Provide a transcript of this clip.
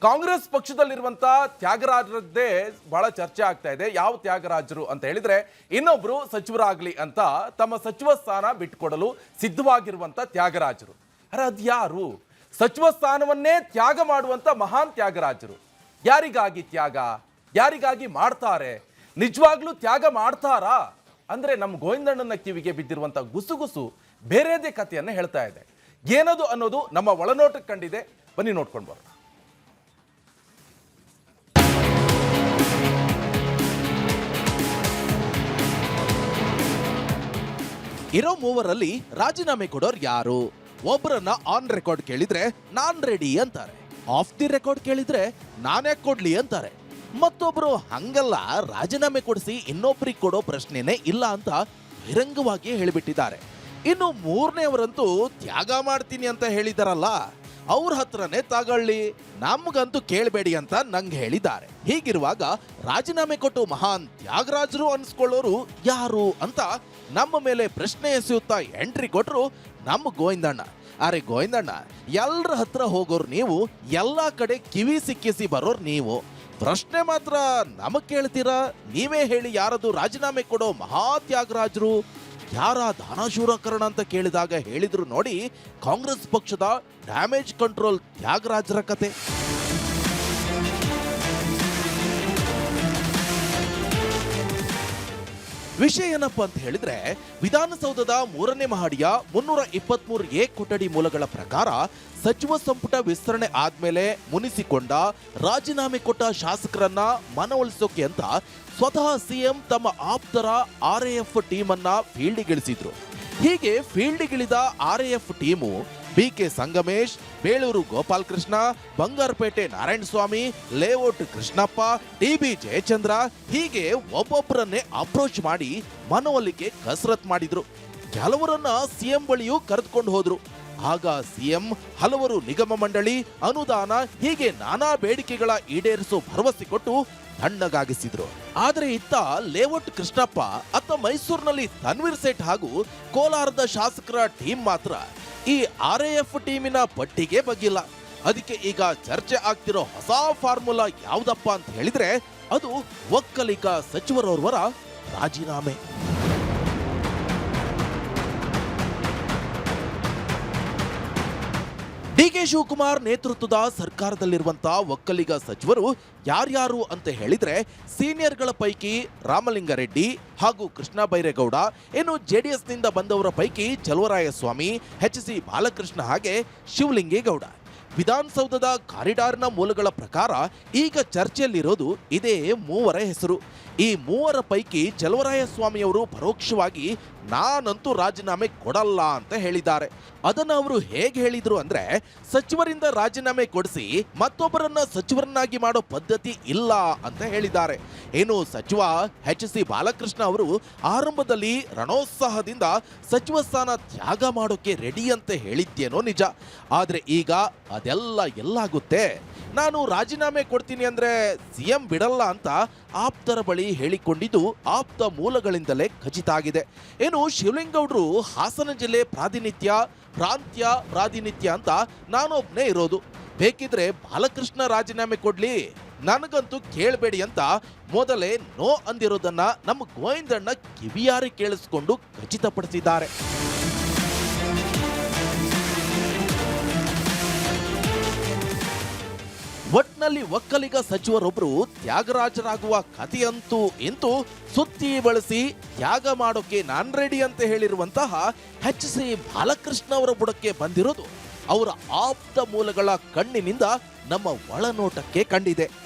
ಕಾಂಗ್ರೆಸ್ ಪಕ್ಷದಲ್ಲಿರುವಂತ ತ್ಯಾಗರಾಜರದ್ದೇ ಬಹಳ ಚರ್ಚೆ ಆಗ್ತಾ ಇದೆ. ಯಾವ ತ್ಯಾಗರಾಜರು ಅಂತ ಹೇಳಿದ್ರೆ ಇನ್ನೊಬ್ರು ಸಚಿವರಾಗ್ಲಿ ಅಂತ ತಮ್ಮ ಸಚಿವ ಸ್ಥಾನ ಬಿಟ್ಟುಕೊಡಲು ಸಿದ್ಧವಾಗಿರುವಂತ ತ್ಯಾಗರಾಜರು. ಅರೆ ಅದ್ಯಾರು? ಸಚಿವ ಸ್ಥಾನವನ್ನೇ ತ್ಯಾಗ ಮಾಡುವಂತ ಮಹಾನ್ ತ್ಯಾಗರಾಜರು. ಯಾರಿಗಾಗಿ ತ್ಯಾಗ? ಯಾರಿಗಾಗಿ ಮಾಡ್ತಾರೆ? ನಿಜವಾಗ್ಲೂ ತ್ಯಾಗ ಮಾಡ್ತಾರಾ ಅಂದ್ರೆ ನಮ್ಮ ಗೋವಿಂದಣ್ಣನ ಕಿವಿಗೆ ಬಿದ್ದಿರುವಂತ ಗುಸುಗುಸು ಬೇರೆದೇ ಕಥೆಯನ್ನ ಹೇಳ್ತಾ ಇದೆ. ಏನದು ಅನ್ನೋದು ನಮ್ಮ ಒಳನೋಟಕ್ಕೆ ಕಂಡಿದೆ. ಬನ್ನಿ ನೋಡ್ಕೊಂಡು ಬರೋಣ. ಇರೋ ಮೂವರಲ್ಲಿ ರಾಜೀನಾಮೆ ಕೊಡೋರು ಯಾರು? ಒಬ್ಬರನ್ನ ಆನ್ ರೆಕಾರ್ಡ್ ಕೇಳಿದ್ರೆ ನಾನ್ ರೆಡಿ ಅಂತಾರೆ, ಆಫ್ ದಿ ರೆಕಾರ್ಡ್ ಕೇಳಿದ್ರೆ ನಾನ್ಯಾಕೆ ಕೊಡ್ಲಿ ಅಂತಾರೆ. ಮತ್ತೊಬ್ರು ಹಂಗಲ್ಲ, ರಾಜೀನಾಮೆ ಕೊಡಿಸಿ ಇನ್ನೊಬ್ರಿಗೆ ಕೊಡೋ ಪ್ರಶ್ನೆನೇ ಇಲ್ಲ ಅಂತ ಬಹಿರಂಗವಾಗಿ ಹೇಳಿಬಿಟ್ಟಿದ್ದಾರೆ. ಇನ್ನು ಮೂರನೇವರಂತೂ ತ್ಯಾಗ ಮಾಡ್ತೀನಿ ಅಂತ ಹೇಳಿದಾರಲ್ಲ, ಅವ್ರ ಹತ್ರನೇ ತಗೊಳ್ಳಿ, ನಮ್ಗಂತೂ ಕೇಳಬೇಡಿ ಅಂತ ನಂಗೆ ಹೇಳಿದ್ದಾರೆ. ಹೀಗಿರುವಾಗ ರಾಜೀನಾಮೆ ಕೊಟ್ಟು ಮಹಾನ್ ತ್ಯಾಗರಾಜರು ಅನ್ಸ್ಕೊಳ್ಳೋರು ಯಾರು ಅಂತ ನಮ್ಮ ಮೇಲೆ ಪ್ರಶ್ನೆ ಎಸೆಯುತ್ತಾ ಎಂಟ್ರಿ ಕೊಟ್ರು ನಮ್ಮ ಗೋವಿಂದಣ್ಣ. ಅರೆ ಗೋವಿಂದಣ್ಣ, ಎಲ್ಲರ ಹತ್ರ ಹೋಗೋರು ನೀವು, ಎಲ್ಲಾ ಕಡೆ ಕಿವಿ ಸಿಕ್ಕಿಸಿ ಬರೋರು ನೀವು, ಪ್ರಶ್ನೆ ಮಾತ್ರ ನಮಗ್ ಕೇಳ್ತೀರಾ? ನೀವೇ ಹೇಳಿ, ಯಾರದು ರಾಜೀನಾಮೆ ಕೊಡೋ ಮಹಾ ತ್ಯಾಗರಾಜರು? ಯಾರ ದಾನಶೂರಕರಣ ಅಂತ ಕೇಳಿದಾಗ ಹೇಳಿದ್ರು ನೋಡಿ, ಕಾಂಗ್ರೆಸ್ ಪಕ್ಷದ ಡ್ಯಾಮೇಜ್ ಕಂಟ್ರೋಲ್ ತ್ಯಾಗರಾಜರ ಕತೆ. ವಿಷಯ ಏನಪ್ಪ ಅಂತ ಹೇಳಿದ್ರೆ, ವಿಧಾನಸೌಧದ 3ನೇ ಮಹಡಿಯ 323A ಕೊಠಡಿ ಮೂಲಗಳ ಪ್ರಕಾರ ಸಚಿವ ಸಂಪುಟ ವಿಸ್ತರಣೆ ಆದ್ಮೇಲೆ ಮುನಿಸಿಕೊಂಡ ರಾಜೀನಾಮೆ ಕೊಟ್ಟ ಶಾಸಕರನ್ನ ಮನವೊಲಿಸೋಕೆ ಅಂತ ಸ್ವತಃ ಸಿಎಂ ತಮ್ಮ ಆಪ್ತರ RAF ಟೀಮ್ ಅನ್ನ ಫೀಲ್ಡಿಗಿಳಿಸಿದ್ರು. ಹೀಗೆ ಫೀಲ್ಡಿಗಿಳಿದ RAF team BK Sangamesh, Beluru Gopalakrishna, Bangarapete Narayanaswamy, layout Krishnappa, TB Jayachandra ಹೀಗೆ ಒಬ್ಬೊಬ್ಬರನ್ನೇ ಅಪ್ರೋಚ್ ಮಾಡಿ ಮನವೊಲಿಕೆ ಕಸರತ್ ಮಾಡಿದ್ರು. ಕೆಲವರನ್ನ ಸಿಎಂ ಬಳಿಯೂ ಕರೆದುಕೊಂಡು ಹೋದ್ರು. ಆಗ ಸಿಎಂ ಹಲವರು ನಿಗಮ ಮಂಡಳಿ, ಅನುದಾನ ಹೀಗೆ ನಾನಾ ಬೇಡಿಕೆಗಳ ಈಡೇರಿಸೋ ಭರವಸೆ ಕೊಟ್ಟು ತಣ್ಣಗಾಗಿಸಿದ್ರು. ಆದ್ರೆ ಇತ್ತ ಲೇಔಟ್ ಕೃಷ್ಣಪ್ಪ, ಅತ್ತ ಮೈಸೂರಿನಲ್ಲಿ ತನ್ವೀರ್ ಸೇಠ್ ಹಾಗೂ ಕೋಲಾರದ ಶಾಸಕರ ಟೀಮ್ ಮಾತ್ರ ಈ RAF ಟೀಮಿನ ಪಟ್ಟಿಗೆ ಬಗ್ಗಿಲ್ಲ. ಅದಕ್ಕೆ ಈಗ ಚರ್ಚೆ ಆಗ್ತಿರೋ ಹೊಸ ಫಾರ್ಮುಲಾ ಯಾವ್ದಪ್ಪ ಅಂತ ಹೇಳಿದ್ರೆ, ಅದು ಒಕ್ಕಲಿಗ ಸಚಿವರೋರ್ವರ ರಾಜೀನಾಮೆ. DK ಶಿವಕುಮಾರ್ ನೇತೃತ್ವದ ಸರ್ಕಾರದಲ್ಲಿರುವಂತಹ ಒಕ್ಕಲಿಗ ಸಚಿವರು ಯಾರ್ಯಾರು ಅಂತ ಹೇಳಿದ್ರೆ, ಸೀನಿಯರ್ಗಳ ಪೈಕಿ ರಾಮಲಿಂಗಾರೆಡ್ಡಿ ಹಾಗೂ ಕೃಷ್ಣ ಬೈರೇಗೌಡ, ಇನ್ನು JDS ನಿಂದ ಬಂದವರ ಪೈಕಿ ಚಲುವರಾಯಸ್ವಾಮಿ, HC ಬಾಲಕೃಷ್ಣ ಹಾಗೆ ಶಿವಲಿಂಗೇಗೌಡ. ವಿಧಾನಸೌಧದ ಕಾರಿಡಾರ್ನ ಮೂಲಗಳ ಪ್ರಕಾರ ಈಗ ಚರ್ಚೆಯಲ್ಲಿರೋದು ಇದೇ ಮೂವರ ಹೆಸರು. ಈ ಮೂವರ ಪೈಕಿ ಚಲುವರಾಯಸ್ವಾಮಿಯವರು ಪರೋಕ್ಷವಾಗಿ ನಾನಂತೂ ರಾಜೀನಾಮೆ ಕೊಡಲ್ಲ ಅಂತ ಹೇಳಿದ್ದಾರೆ. ಅದನ್ನು ಅವರು ಹೇಗೆ ಹೇಳಿದ್ರು ಅಂದ್ರೆ, ಸಚಿವರಿಂದ ರಾಜೀನಾಮೆ ಕೊಡಿಸಿ ಮತ್ತೊಬ್ಬರನ್ನ ಸಚಿವರನ್ನಾಗಿ ಮಾಡೋ ಪದ್ಧತಿ ಇಲ್ಲ ಅಂತ ಹೇಳಿದ್ದಾರೆ. ಏನು ಸಚಿವ HC ಬಾಲಕೃಷ್ಣ ಅವರು ಆರಂಭದಲ್ಲಿ ರಣೋತ್ಸಾಹದಿಂದ ಸಚಿವ ಸ್ಥಾನ ತ್ಯಾಗ ಮಾಡೋಕೆ ರೆಡಿ ಅಂತ ಹೇಳಿದ್ದೇನೋ ನಿಜ, ಆದ್ರೆ ಈಗ ಅದೆಲ್ಲ ಎಲ್ಲಾಗುತ್ತೆ. ನಾನು ರಾಜೀನಾಮೆ ಕೊಡ್ತೀನಿ ಅಂದ್ರೆ ಸಿಎಂ ಬಿಡಲ್ಲ ಅಂತ ಆಪ್ತರ ಬಳಿ ಹೇಳಿಕೊಂಡಿದ್ದು ಆಪ್ತ ಮೂಲಗಳಿಂದಲೇ ಖಚಿತ ಆಗಿದೆ. ಏನು ಶಿವಲಿಂಗೌಡರು ಹಾಸನ ಜಿಲ್ಲೆ ಪ್ರಾಂತ್ಯ ಪ್ರಾತಿನಿಧ್ಯ ಅಂತ ನಾನೊಬ್ನೇ ಇರೋದು, ಬೇಕಿದ್ರೆ ಬಾಲಕೃಷ್ಣ ರಾಜೀನಾಮೆ ಕೊಡ್ಲಿ, ನನಗಂತೂ ಕೇಳಬೇಡಿ ಅಂತ ಮೊದಲೇ ನೋ ಅಂದಿರೋದನ್ನ ನಮ್ಮ ಗೋವಿಂದಣ್ಣ ಕಿವಿಯಾರಿ ಕೇಳಿಸ್ಕೊಂಡು ಖಚಿತಪಡಿಸಿದ್ದಾರೆ. ಒಟ್ನಲ್ಲಿ ಒಕ್ಕಲಿಗ ಸಚಿವರೊಬ್ಬರು ತ್ಯಾಗರಾಜರಾಗುವ ಕಥೆಯಂತೂ ಇಂತೂ ಸುತ್ತಿ ಬಳಸಿ ತ್ಯಾಗ ಮಾಡೋಕೆ ನಾನ್ ರೆಡಿ ಅಂತ ಹೇಳಿರುವಂತಹ HC ಬಾಲಕೃಷ್ಣ ಅವರ ಬುಡಕ್ಕೆ ಬಂದಿರೋದು ಅವರ ಆಪ್ತ ಮೂಲಗಳ ಕಣ್ಣಿನಿಂದ ನಮ್ಮ ಒಳನೋಟಕ್ಕೆ ಕಂಡಿದೆ.